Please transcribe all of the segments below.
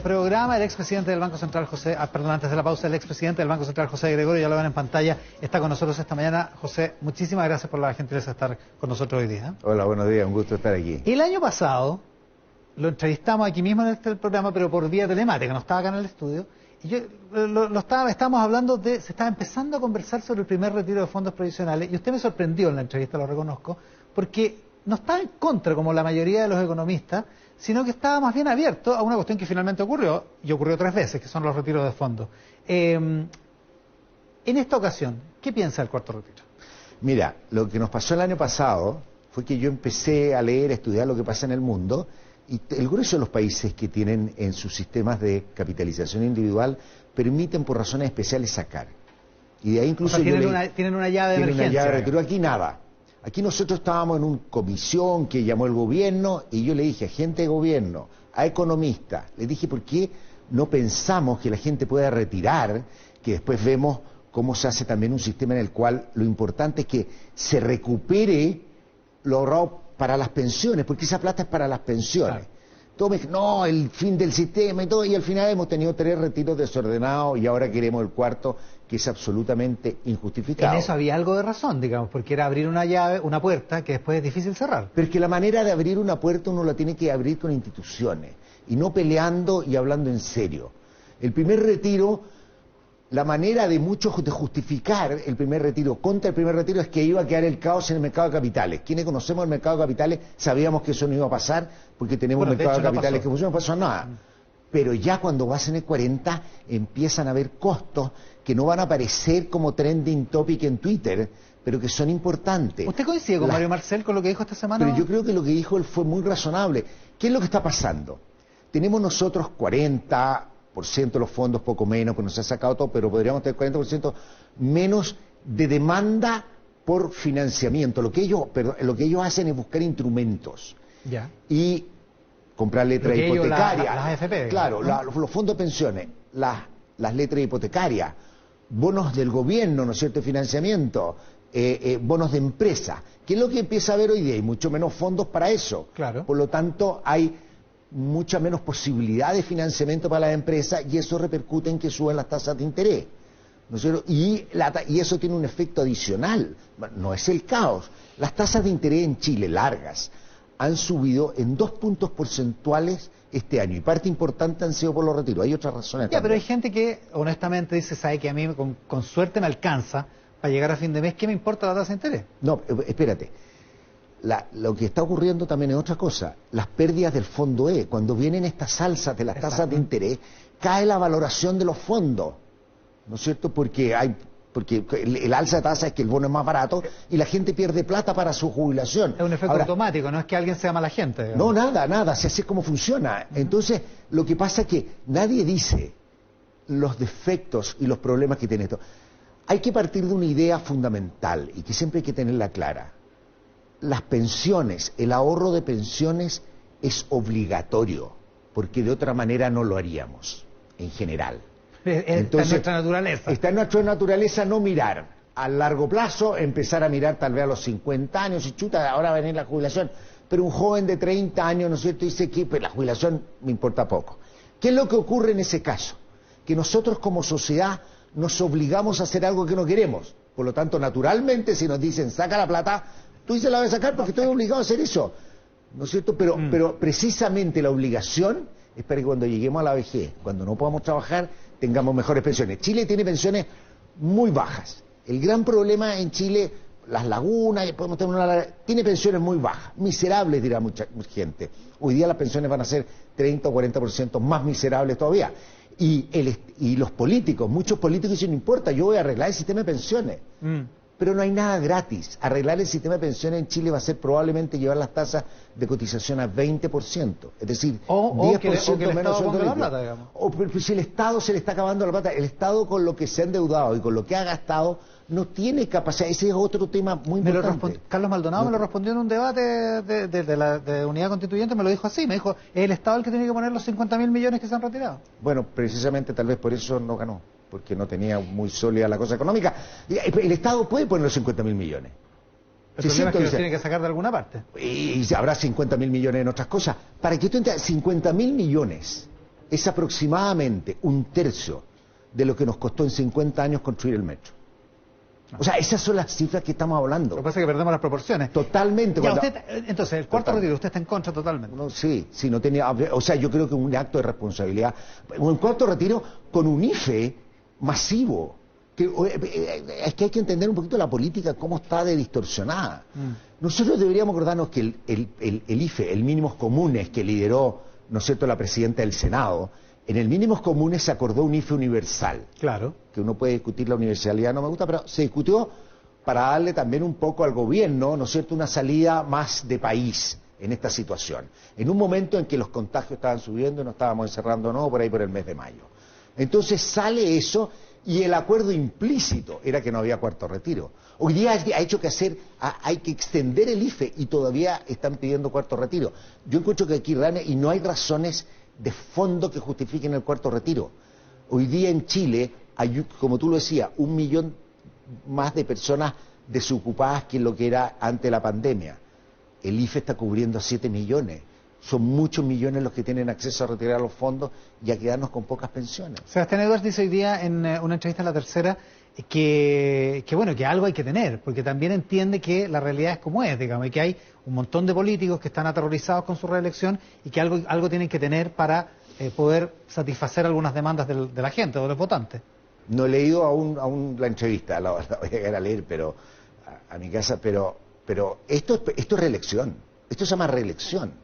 Programa, el expresidente del Banco Central, antes de la pausa, el expresidente del Banco Central, José Gregorio, ya lo ven en pantalla, está con nosotros esta mañana. José, muchísimas gracias por la gentileza de estar con nosotros hoy día. Hola, buenos días, un gusto estar aquí. El año pasado lo entrevistamos aquí mismo en este programa, pero por vía telemática, no estaba acá en el estudio, y estábamos hablando se estaba empezando a conversar sobre el primer retiro de fondos provisionales, y usted me sorprendió en la entrevista, lo reconozco, porque no estaba en contra, como la mayoría de los economistas, sino que estaba más bien abierto a una cuestión que finalmente ocurrió, y ocurrió 3 veces, que son los retiros de fondos. En esta ocasión, ¿qué piensa del cuarto retiro? Mira, lo que nos pasó el año pasado fue que yo empecé a leer, a estudiar lo que pasa en el mundo, y el grueso de los países que tienen en sus sistemas de capitalización individual permiten por razones especiales sacar. Y de ahí incluso... O sea, tienen una llave de emergencia. Una llave de retiro. Aquí nada. Aquí nosotros estábamos en una comisión que llamó el gobierno y yo le dije a gente de gobierno, a economistas, les dije ¿por qué no pensamos que la gente pueda retirar, que después vemos cómo se hace también un sistema en el cual lo importante es que se recupere lo ahorrado para las pensiones, porque esa plata es para las pensiones. Claro. Todos me dijeron, no, el fin del sistema y todo, y al final hemos tenido 3 retiros desordenados y ahora queremos el cuarto, que es absolutamente injustificado. En eso había algo de razón, digamos, porque era abrir una llave, una puerta que después es difícil cerrar. Pero es que la manera de abrir una puerta uno la tiene que abrir con instituciones, y no peleando y hablando en serio. El primer retiro, la manera de muchos de justificar el primer retiro contra el primer retiro es que iba a quedar el caos en el mercado de capitales. Quienes conocemos el mercado de capitales sabíamos que eso no iba a pasar porque tenemos un mercado de capitales que funciona, no pasó nada. Pero ya cuando vas en el 40 empiezan a haber costos que no van a aparecer como trending topic en Twitter, pero que son importantes. ¿Usted coincide con Mario Marcel con lo que dijo esta semana? Pero yo creo que lo que dijo él fue muy razonable. ¿Qué es lo que está pasando? Tenemos nosotros 40% de los fondos, poco menos, pues nos ha sacado todo, pero podríamos tener 40% menos de demanda por financiamiento. Lo que ellos hacen es buscar instrumentos. Ya. Y comprar letras hipotecarias. Las AFP. Claro, ¿no? Los fondos de pensiones, las letras hipotecarias, bonos del gobierno, ¿no es cierto?, de financiamiento, bonos de empresa. ¿Qué es lo que empieza a haber hoy día? Hay mucho menos fondos para eso. Claro. Por lo tanto, hay mucha menos posibilidad de financiamiento para las empresas y eso repercute en que suben las tasas de interés, ¿no es cierto? Y eso tiene un efecto adicional, no es el caos. Las tasas de interés en Chile largas han subido en 2 puntos porcentuales este año y parte importante han sido por los retiros. Hay otras razones también. Pero hay gente que honestamente dice, sabe que a mí con suerte me alcanza para llegar a fin de mes, ¿qué me importa la tasa de interés? No, espérate. Lo que está ocurriendo también es otra cosa, las pérdidas del fondo E. Cuando vienen estas alzas de las tasas de interés, cae la valoración de los fondos, ¿no es cierto? Porque el alza de tasa es que el bono es más barato y la gente pierde plata para su jubilación. Es un efecto automático, no es que alguien sea mala gente. Digamos. No, nada, si así es como funciona. Entonces, lo que pasa es que nadie dice los defectos y los problemas que tiene esto. Hay que partir de una idea fundamental y que siempre hay que tenerla clara. Las pensiones, el ahorro de pensiones es obligatorio, porque de otra manera no lo haríamos, en general. Entonces, está en nuestra naturaleza. Está en nuestra naturaleza no mirar a largo plazo, empezar a mirar tal vez a los 50 años, y chuta, ahora va a venir la jubilación. Pero un joven de 30 años, ¿no es cierto?, dice que pues, la jubilación me importa poco. ¿Qué es lo que ocurre en ese caso? Que nosotros como sociedad nos obligamos a hacer algo que no queremos. Por lo tanto, naturalmente, si nos dicen, saca la plata, tú dices la vas a sacar porque estoy obligado a hacer eso, ¿no es cierto? Pero precisamente la obligación es para que cuando lleguemos a la vejez, cuando no podamos trabajar, tengamos mejores pensiones. Chile tiene pensiones muy bajas. El gran problema en Chile, las lagunas, podemos tener tiene pensiones muy bajas, miserables, dirá mucha gente. Hoy día las pensiones van a ser 30 o 40% más miserables todavía. Y los políticos, muchos políticos dicen, no importa, yo voy a arreglar el sistema de pensiones. Pero no hay nada gratis. Arreglar el sistema de pensiones en Chile va a ser probablemente llevar las tasas de cotización a 20%. Es decir, 10% menos sueldo líquido. O si el Estado se le está acabando la plata, el Estado con lo que se ha endeudado y con lo que ha gastado no tiene capacidad. Ese es otro tema muy importante. Carlos Maldonado me lo respondió en un debate de Unidad Constituyente, me lo dijo así, me dijo, es el Estado el que tiene que poner los 50.000 millones que se han retirado. Bueno, precisamente tal vez por eso no ganó, porque no tenía muy sólida la cosa económica. El Estado puede poner los 50.000 millones. El problema es que los tiene que sacar de alguna parte. Y habrá 50.000 millones en otras cosas. Para que tú entiendas, 50.000 millones es aproximadamente un tercio de lo que nos costó en 50 años construir el metro. O sea, esas son las cifras que estamos hablando. Lo que pasa es que perdemos las proporciones. Totalmente. Ya, entonces, el cuarto retiro, usted está en contra totalmente. No, sí, no tenía... O sea, yo creo que un acto de responsabilidad. Un cuarto retiro con un IFE masivo. Es que hay que entender un poquito la política, cómo está de distorsionada. Nosotros deberíamos acordarnos que el IFE, el mínimos comunes que lideró, ¿no es cierto?, la presidenta del Senado, en el mínimos comunes se acordó un IFE universal. Claro. Que uno puede discutir la universalidad, no me gusta, pero se discutió para darle también un poco al gobierno, ¿no es cierto?, una salida más de país en esta situación. En un momento en que los contagios estaban subiendo y nos estábamos encerrando, no, por ahí por el mes de mayo. Entonces sale eso y el acuerdo implícito era que no había cuarto retiro. Hoy día ha hecho que hay que extender el IFE y todavía están pidiendo cuarto retiro. Yo encuentro que aquí realmente, y no hay razones de fondo que justifiquen el cuarto retiro. Hoy día en Chile hay, como tú lo decías, 1 millón más de personas desocupadas que lo que era antes de la pandemia. El IFE está cubriendo a 7 millones. Son muchos millones los que tienen acceso a retirar los fondos y a quedarnos con pocas pensiones. Sebastián Edwards dice hoy día en una entrevista en La Tercera que algo hay que tener, porque también entiende que la realidad es como es, digamos, y que hay un montón de políticos que están aterrorizados con su reelección y que algo tienen que tener para poder satisfacer algunas demandas de la gente o de los votantes. No he leído aún la entrevista, la voy a llegar a leer pero a mi casa, pero esto es reelección, esto se llama reelección.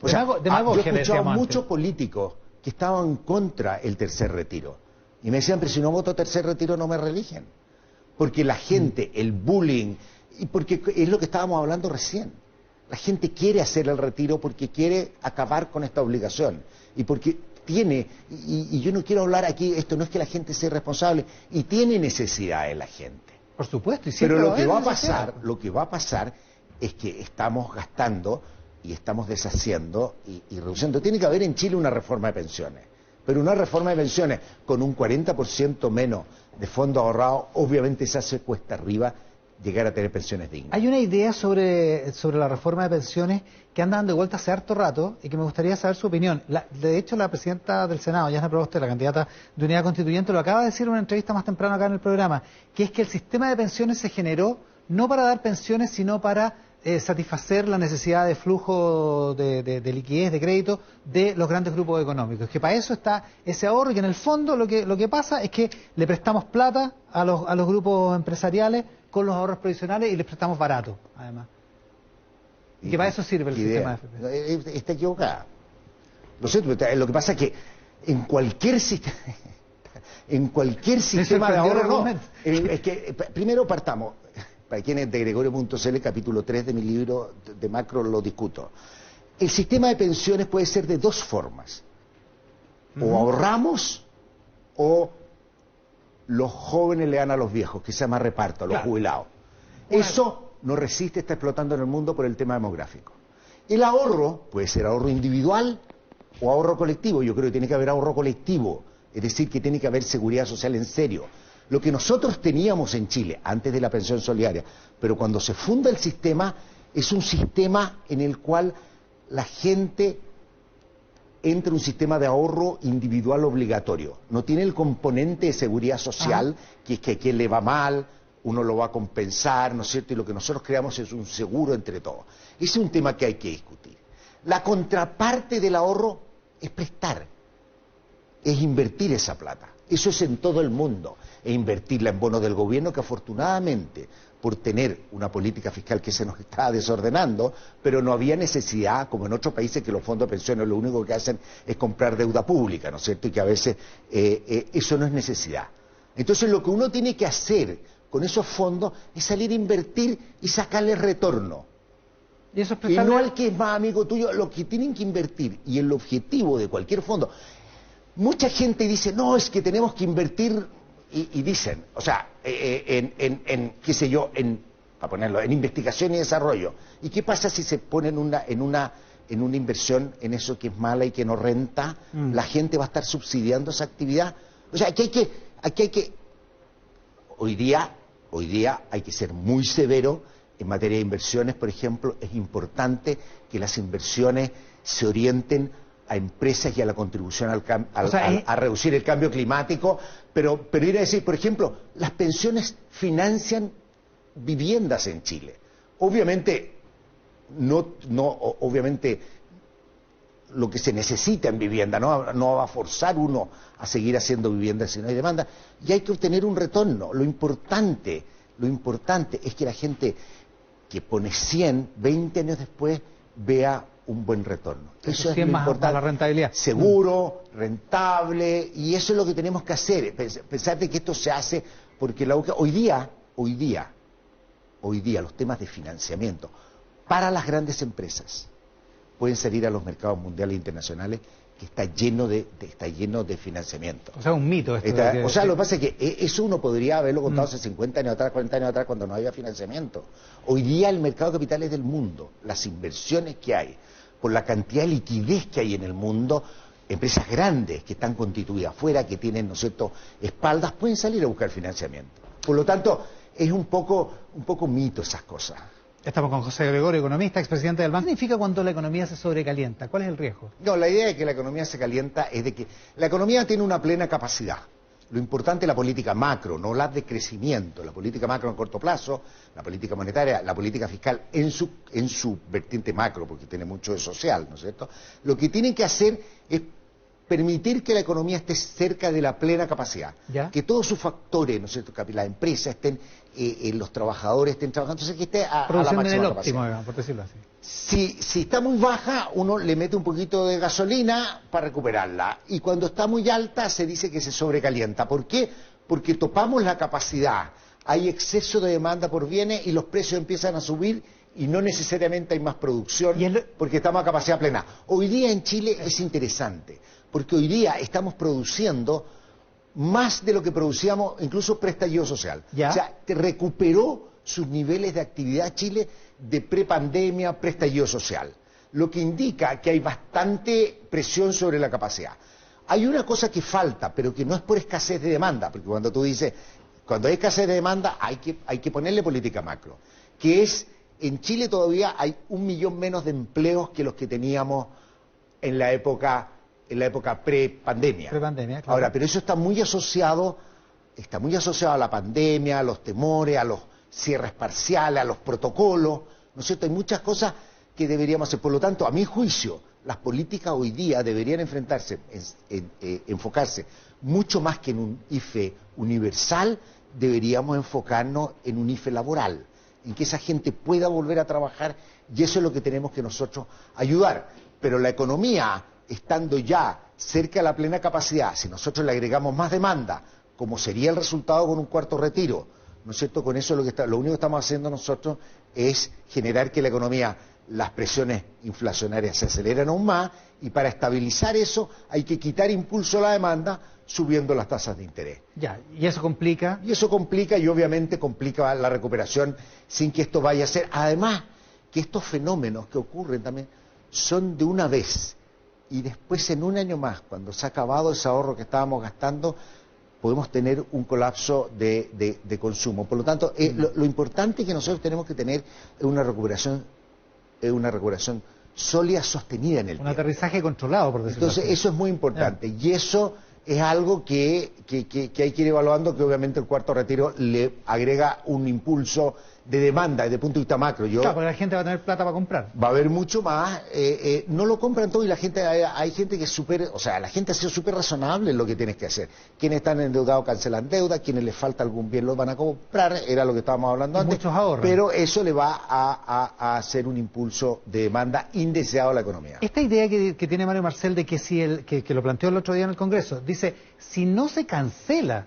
O sea, yo he escuchado muchos políticos que estaban contra el tercer retiro y me decían, pero si no voto tercer retiro no me reeligen, porque la gente, el bullying, y porque es lo que estábamos hablando recién, la gente quiere hacer el retiro porque quiere acabar con esta obligación y porque tiene, y yo no quiero hablar aquí, esto no es que la gente sea irresponsable, y tiene necesidades la gente. Por supuesto, y pero lo que va a pasar es que estamos gastando y estamos deshaciendo y reduciendo. Tiene que haber en Chile una reforma de pensiones, pero una reforma de pensiones con un 40% menos de fondos ahorrados, obviamente se hace cuesta arriba llegar a tener pensiones dignas. Hay una idea sobre la reforma de pensiones que anda dando vuelta hace harto rato y que me gustaría saber su opinión. De hecho, la presidenta del Senado, Yana Proboste, la candidata de Unidad Constituyente, lo acaba de decir en una entrevista más temprano acá en el programa, que es que el sistema de pensiones se generó no para dar pensiones, sino para satisfacer la necesidad de flujo de liquidez, de crédito de los grandes grupos económicos, que para eso está ese ahorro y que en el fondo lo que pasa es que le prestamos plata a los grupos empresariales con los ahorros provisionales y les prestamos barato, además. Y que para eso sirve el sistema de FP. Está equivocada. Lo que pasa es que en cualquier sistema de ahorro, es que primero partamos. Para quienes de Gregorio.cl, capítulo 3 de mi libro de macro lo discuto. El sistema de pensiones puede ser de dos formas. O ahorramos o los jóvenes le dan a los viejos, que se llama reparto, a los jubilados. Eso no resiste, está explotando en el mundo por el tema demográfico. El ahorro puede ser ahorro individual o ahorro colectivo. Yo creo que tiene que haber ahorro colectivo, es decir, que tiene que haber seguridad social en serio. Lo que nosotros teníamos en Chile, antes de la pensión solidaria, pero cuando se funda el sistema, es un sistema en el cual la gente entra en un sistema de ahorro individual obligatorio. No tiene el componente de seguridad social, que es que a quien le va mal, uno lo va a compensar, ¿no es cierto? Y lo que nosotros creamos es un seguro entre todos. Ese es un tema que hay que discutir. La contraparte del ahorro es prestar, es invertir esa plata. Eso es en todo el mundo, e invertirla en bonos del gobierno que afortunadamente, por tener una política fiscal que se nos está desordenando, pero no había necesidad, como en otros países, que los fondos de pensiones lo único que hacen es comprar deuda pública, ¿no es cierto? Y que a veces eso no es necesidad. Entonces lo que uno tiene que hacer con esos fondos es salir a invertir y sacarle retorno. Y no al que es más amigo tuyo, lo que tienen que invertir, y el objetivo de cualquier fondo. Mucha gente dice, no, es que tenemos que invertir, y dicen, o sea, qué sé yo, para ponerlo, en investigación y desarrollo. ¿Y qué pasa si se pone en una inversión en eso que es mala y que no renta? La gente va a estar subsidiando esa actividad. O sea, aquí hay que hoy día hay que ser muy severo en materia de inversiones. Por ejemplo, es importante que las inversiones se orienten a empresas y a la contribución sea, a reducir el cambio climático, pero ir a decir, por ejemplo, las pensiones financian viviendas en Chile. Obviamente, obviamente lo que se necesita en vivienda, no va a forzar uno a seguir haciendo viviendas si no hay demanda, y hay que obtener un retorno. Lo importante es que la gente que pone 100, 20 años después, vea un buen retorno. Eso es lo importante. La rentabilidad. Seguro, rentable, y eso es lo que tenemos que hacer. Pensar de que esto se hace porque hoy día los temas de financiamiento para las grandes empresas pueden salir a los mercados mundiales e internacionales, que está lleno de financiamiento. O sea, un mito esto. O sea, lo que pasa es que eso uno podría haberlo contado hace 50 años atrás, 40 años atrás, cuando no había financiamiento. Hoy día el mercado de capitales del mundo, las inversiones que hay, por la cantidad de liquidez que hay en el mundo, empresas grandes que están constituidas afuera, que tienen, ¿no es cierto?, espaldas, pueden salir a buscar financiamiento. Por lo tanto, es un poco mito esas cosas. Estamos con José Gregorio, economista, expresidente del Banco. ¿Qué significa cuando la economía se sobrecalienta? ¿Cuál es el riesgo? No, la idea de que la economía se calienta es de que la economía tiene una plena capacidad. Lo importante es la política macro, no la de crecimiento. La política macro en corto plazo, la política monetaria, la política fiscal en su vertiente macro, porque tiene mucho de social, ¿no es cierto? Lo que tienen que hacer es permitir que la economía esté cerca de la plena capacidad. ¿Ya? Que todos sus factores, ¿no es cierto?, que la empresa estén, los trabajadores estén trabajando, entonces que esté a la máxima en el capacidad. óptimo, por decirlo así. Si está muy baja, uno le mete un poquito de gasolina para recuperarla. Y cuando está muy alta, se dice que se sobrecalienta. ¿Por qué? Porque topamos la capacidad. Hay exceso de demanda por bienes y los precios empiezan a subir y no necesariamente hay más producción porque estamos a capacidad plena. Hoy día en Chile es interesante, porque hoy día estamos produciendo más de lo que producíamos incluso pre-estallido social. ¿Ya? O sea, recuperó sus niveles de actividad Chile de prepandemia, pre-estallido social, lo que indica que hay bastante presión sobre la capacidad. Hay una cosa que falta, pero que no es por escasez de demanda, porque cuando tú dices, cuando hay escasez de demanda hay que ponerle política macro, que es, en Chile todavía hay 1 millón menos de empleos que los que teníamos en la época pre-pandemia. Claro. Ahora, pero eso está muy asociado a la pandemia, a los temores, a los cierres parciales, a los protocolos, ¿no es cierto? Hay muchas cosas que deberíamos hacer. Por lo tanto, a mi juicio, las políticas hoy día deberían enfocarse mucho más que en un IFE universal, deberíamos enfocarnos en un IFE laboral, en que esa gente pueda volver a trabajar, y eso es lo que tenemos que nosotros ayudar. Pero la economía, estando ya cerca de la plena capacidad, si nosotros le agregamos más demanda, como sería el resultado con un cuarto retiro, ¿no es cierto? Con eso lo único que estamos haciendo nosotros es generar que la economía, las presiones inflacionarias se aceleran aún más, y para estabilizar eso hay que quitar impulso a la demanda subiendo las tasas de interés. Ya, y eso complica. Y eso complica, y obviamente complica la recuperación sin que esto vaya a ser. Además, que estos fenómenos que ocurren también son de una vez, y después en un año más, cuando se ha acabado ese ahorro que estábamos gastando, podemos tener un colapso de consumo. Por lo tanto, lo importante que nosotros tenemos que tener es una recuperación sólida, sostenida en el tiempo. Un aterrizaje controlado, por decirlo Entonces, así. eso es muy importante. Y eso es algo que hay que ir evaluando, que obviamente el cuarto retiro le agrega un impulso de demanda desde el punto de vista macro. Claro, porque la gente va a tener plata para comprar. Va a haber mucho más, no lo compran todo, y la gente, hay gente que es súper, o sea, la gente ha sido súper razonable en lo que tienes que hacer. Quienes están endeudados cancelan deuda, quienes les falta algún bien los van a comprar, era lo que estábamos hablando antes. Muchos ahorros. Pero eso le va a hacer un impulso de demanda indeseado a la economía. Esta idea que tiene Mario Marcel de que que lo planteó el otro día en el Congreso, dice, si no se cancela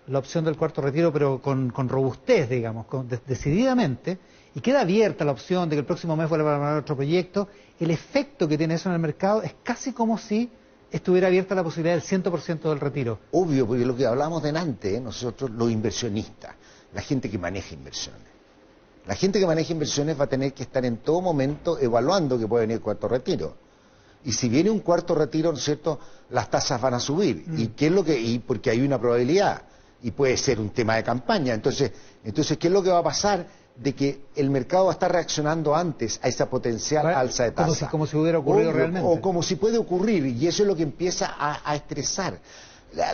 la opción del cuarto retiro, pero con robustez, digamos, decididamente, y queda abierta la opción de que el próximo mes vuelva a armar otro proyecto, el efecto que tiene eso en el mercado es casi como si estuviera abierta la posibilidad del 100% del retiro. Obvio, porque lo que hablamos delante, nosotros los inversionistas, la gente que maneja inversiones. La gente que maneja inversiones va a tener que estar en todo momento evaluando que puede venir el cuarto retiro. Y si viene un cuarto retiro, ¿no es cierto?, las tasas van a subir. ¿Y qué es lo que? Y porque hay una probabilidad. Y puede ser un tema de campaña. Entonces, ¿qué es lo que va a pasar? de que el mercado va a estar reaccionando antes a esa potencial alza de tasa. Como si hubiera ocurrido realmente. O como si puede ocurrir, y eso es lo que empieza a estresar.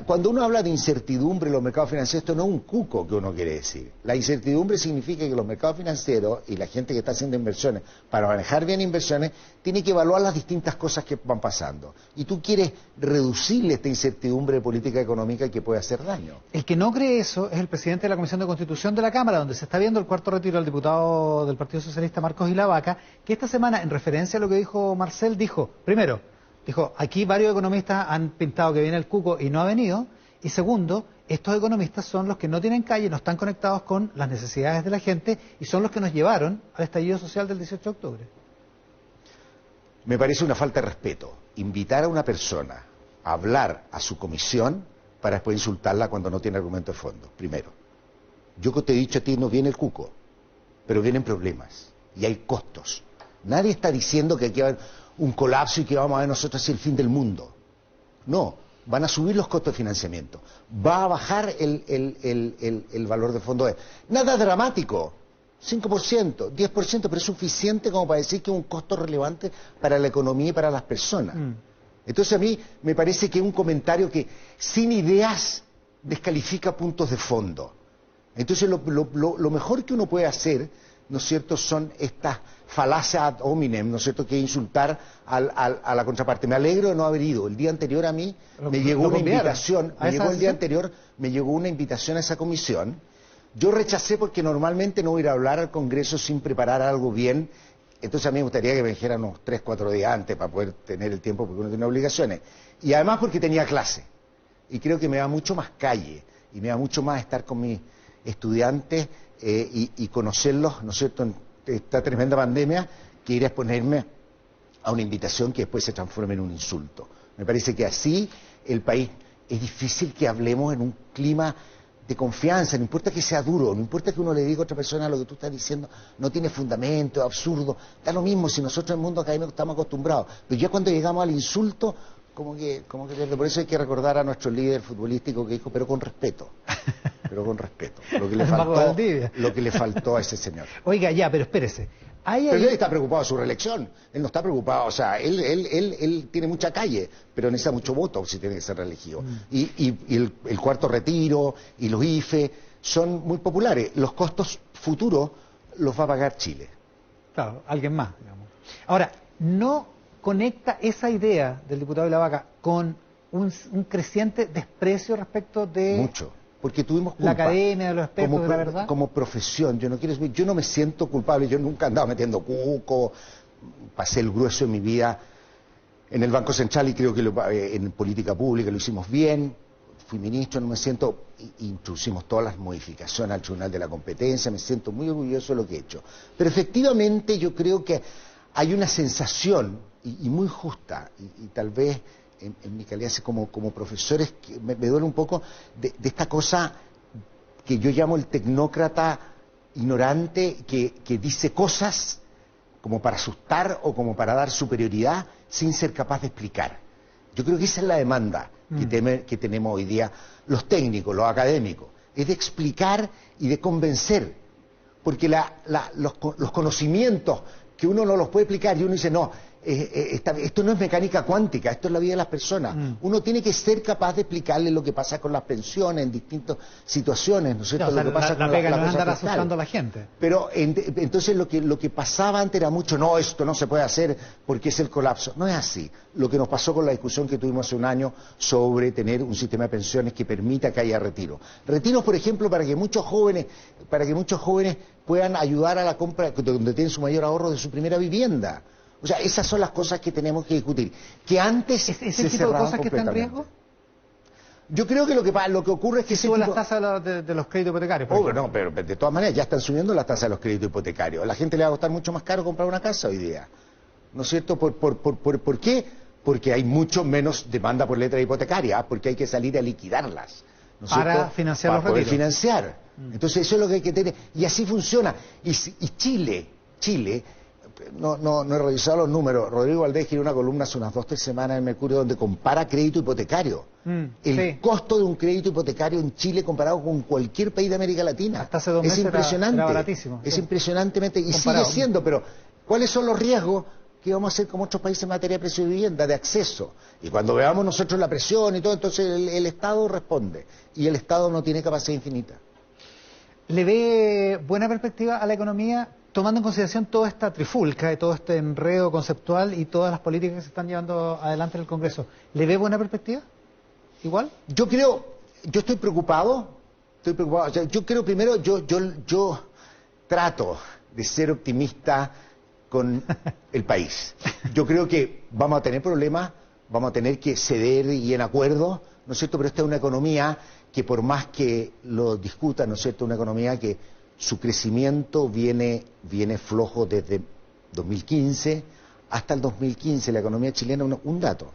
Cuando uno habla de incertidumbre en los mercados financieros, esto no es un cuco que uno quiere decir. La incertidumbre significa que los mercados financieros y la gente que está haciendo inversiones, para manejar bien inversiones, tiene que evaluar las distintas cosas que van pasando. Y tú quieres reducirle esta incertidumbre de política económica que puede hacer daño. El que no cree eso es el presidente de la Comisión de Constitución de la Cámara, donde se está viendo el cuarto retiro del diputado del Partido Socialista, Marcos Ilavaca, que esta semana, en referencia a lo que dijo Marcel, dijo, aquí varios economistas han pintado que viene el cuco y no ha venido. Y segundo, estos economistas son los que no tienen calle, no están conectados con las necesidades de la gente y son los que nos llevaron al estallido social del 18 de octubre. Me parece una falta de respeto invitar a una persona a hablar a su comisión para después insultarla cuando no tiene argumento de fondo. Primero, yo que te he dicho a ti, no viene el cuco, pero vienen problemas y hay costos. Nadie está diciendo que aquí va a haber un colapso y que vamos a ver nosotros así el fin del mundo. No, van a subir los costos de financiamiento, va a bajar el valor de fondo. Nada dramático, 5%, 10%, pero es suficiente como para decir que es un costo relevante para la economía y para las personas. Entonces a mí me parece que es un comentario que sin ideas descalifica puntos de fondo. Entonces lo mejor que uno puede hacer, ¿no es cierto?, son estas falacias ad hominem, ¿no es cierto?, que insultar a la contraparte. Me alegro de no haber ido. El día anterior a mí me llegó una invitación, me llegó una invitación a esa comisión. Yo rechacé porque normalmente no voy a ir a hablar al Congreso sin preparar algo bien. Entonces a mí me gustaría que me dijeran unos 3, 4 días antes para poder tener el tiempo porque uno tiene obligaciones. Y además porque tenía clase. Y creo que me da mucho más calle y me da mucho más estar con mis estudiantes y conocerlos, ¿no es cierto?, en esta tremenda pandemia, que ir a exponerme a una invitación que después se transforme en un insulto. Me parece que así el país, es difícil que hablemos en un clima de confianza, no importa que sea duro, no importa que uno le diga a otra persona lo que tú estás diciendo no tiene fundamento, es absurdo, da lo mismo si nosotros en el mundo académico estamos acostumbrados, pero ya cuando llegamos al insulto, como que pierde. Por eso hay que recordar a nuestro líder futbolístico que dijo, pero con respeto, lo que le faltó a ese señor. Oiga, ya, pero espérese. Pero él está preocupado de su reelección, él no está preocupado, o sea, él tiene mucha calle, pero necesita mucho voto si tiene que ser reelegido. Y el cuarto retiro y los IFE son muy populares, los costos futuros los va a pagar Chile. Claro, alguien más, digamos. Ahora, no conecta esa idea del diputado Ilavaca con un creciente desprecio respecto de... Mucho. Porque tuvimos culpa. La academia, de los aspectos de la verdad. Como profesión, yo no me siento culpable, yo nunca he andado metiendo cuco, pasé el grueso de mi vida en el Banco Central y creo que en política pública lo hicimos bien, fui ministro, no me siento, introducimos todas las modificaciones al Tribunal de la Competencia, me siento muy orgulloso de lo que he hecho. Pero efectivamente yo creo que hay una sensación, y muy justa, y tal vez... En mi calidad como profesores, que me duele un poco de esta cosa que yo llamo el tecnócrata ignorante que dice cosas como para asustar o como para dar superioridad sin ser capaz de explicar. Yo creo que esa es la demanda que tenemos hoy día los técnicos, los académicos, es de explicar y de convencer, porque los conocimientos que uno no los puede explicar y uno dice, no, esto no es mecánica cuántica, esto es la vida de las personas. Uno tiene que ser capaz de explicarle lo que pasa con las pensiones en distintas situaciones, ¿no es cierto? No, lo que pasa con la pega la no es andar fiscal. asustando a la gente. Pero entonces lo que pasaba antes era mucho, no, esto no se puede hacer porque es el colapso. No es así. Lo que nos pasó con la discusión que tuvimos hace un año sobre tener un sistema de pensiones que permita que haya retiro. Retiros, por ejemplo, para que muchos jóvenes puedan ayudar a la compra, donde tienen su mayor ahorro de su primera vivienda. O sea, esas son las cosas que tenemos que discutir. Que antes ¿Ese tipo de cosas que están en riesgo? Yo creo que lo que ocurre es que suben las tasas de los créditos hipotecarios. No, pero de todas maneras ya están subiendo las tasas de los créditos hipotecarios. A la gente le va a costar mucho más caro comprar una casa hoy día. ¿No es cierto? ¿Por qué? Porque hay mucho menos demanda por letra hipotecaria, porque hay que salir a liquidarlas. ¿No es para cierto? Financiar para los poder retiros. Financiar. Entonces eso es lo que hay que tener. Y así funciona. Y Chile, no he revisado los números. Rodrigo Valdés escribió una columna hace unas 2 o 3 semanas en Mercurio donde compara crédito hipotecario. El costo de un crédito hipotecario en Chile comparado con cualquier país de América Latina. Hasta hace 2 meses es impresionante. era baratísimo. Es impresionantemente, y comparado. sigue siendo, pero ¿cuáles son los riesgos que vamos a hacer como otros países en materia de precio de vivienda, de acceso? Y cuando veamos nosotros la presión y todo, entonces el Estado responde. Y el Estado no tiene capacidad infinita. ¿Le ve buena perspectiva a la economía, tomando en consideración toda esta trifulca y todo este enredo conceptual y todas las políticas que se están llevando adelante en el Congreso? ¿Le ve buena perspectiva? ¿Igual? Yo estoy preocupado. O sea, yo creo primero, yo trato de ser optimista con el país. Yo creo que vamos a tener problemas, vamos a tener que ceder y en acuerdo, ¿no es cierto? Pero esta es una economía que por más que lo discutan, ¿no es cierto?, una economía que su crecimiento viene flojo desde 2015 hasta el 2015, la economía chilena, un dato.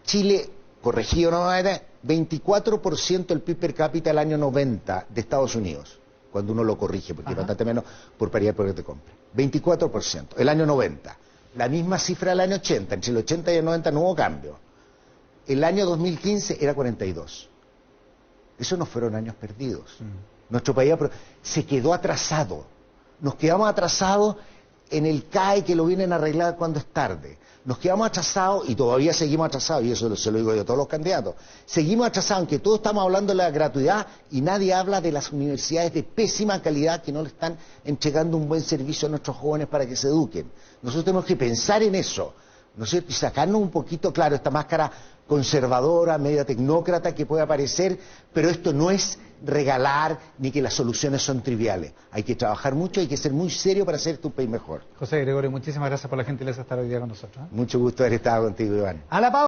Chile, corregido nuevamente, 24% del PIB per cápita el año 90 de Estados Unidos, cuando uno lo corrige, porque es bastante menos por paridad de poder de compra. 24%, el año 90. La misma cifra del año 80, entre el 80 y el 90 no hubo cambio. El año 2015 era 42. Esos no fueron años perdidos. Nuestro país se quedó atrasado. Nos quedamos atrasados en el CAE que lo vienen a arreglar cuando es tarde. Nos quedamos atrasados y todavía seguimos atrasados, y eso se lo digo yo a todos los candidatos. Seguimos atrasados, aunque todos estamos hablando de la gratuidad y nadie habla de las universidades de pésima calidad que no le están entregando un buen servicio a nuestros jóvenes para que se eduquen. Nosotros tenemos que pensar en eso, ¿no es cierto? Y sacarnos un poquito, claro, esta máscara conservadora, media tecnócrata que puede aparecer, pero esto no es regalar ni que las soluciones son triviales. Hay que trabajar mucho, hay que ser muy serio para hacer tu país mejor. José Gregorio, muchísimas gracias por la gentileza de estar hoy día con nosotros. Mucho gusto haber estado contigo, Iván. A la pausa.